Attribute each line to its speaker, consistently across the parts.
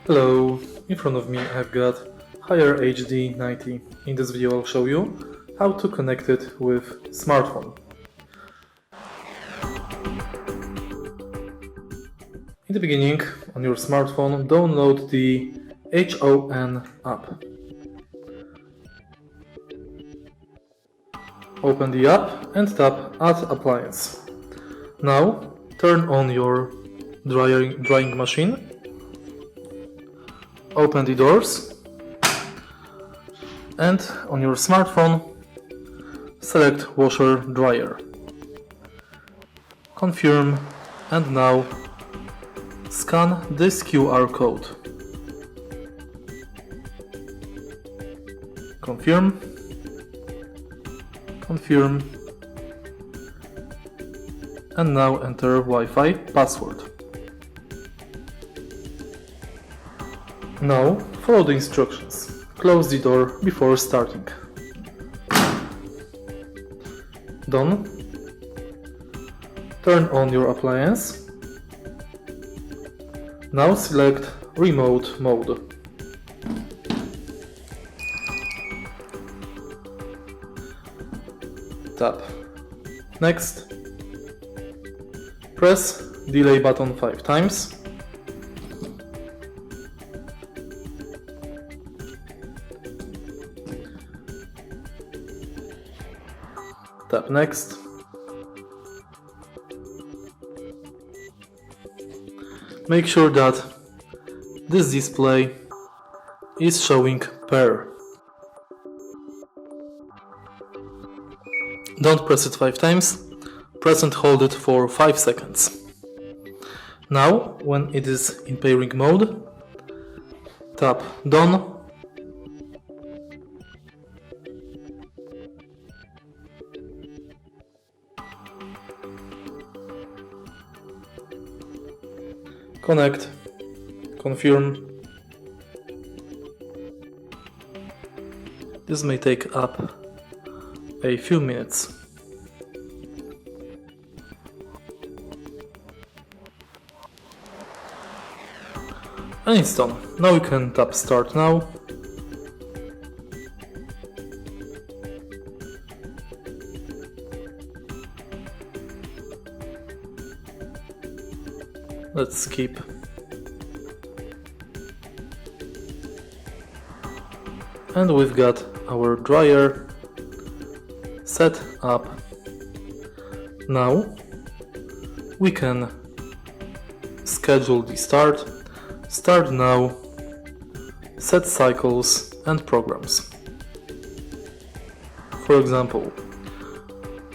Speaker 1: Hello, in front of me I've got Haier HD90. In this video I'll show you how to connect it with smartphone. In the beginning, on your smartphone, download the HON app. Open the app and tap Add Appliance. Now turn on your drying machine. Open the doors and on your smartphone select washer dryer. Confirm and now scan this QR code. Confirm. Confirm. And now enter Wi-Fi password. Now follow the instructions. Close the door before starting. Done. Turn on your appliance. Now select remote mode. Tap Next. Press delay button 5 times. Tap Next. Make sure that this display is showing pair. Don't press it 5 times, press and hold it for 5 seconds. Now, when it is in pairing mode, tap Done. Connect, confirm. This may take up a few minutes. And it's done. Now you can tap Start Now. Let's skip. And we've got our dryer set up. Now we can schedule the start now, set cycles and programs. For example,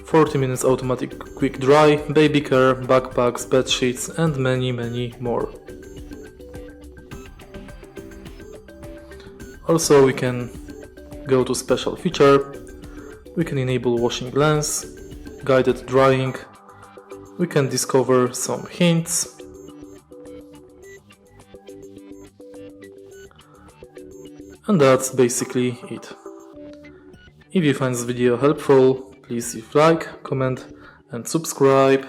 Speaker 1: 40 minutes automatic quick dry, baby care, backpacks, bed sheets and many more. Also we can go to special feature, we can enable washing lens, guided drying, we can discover some hints, and that's basically it. If you find this video helpful, please leave a like, comment and subscribe.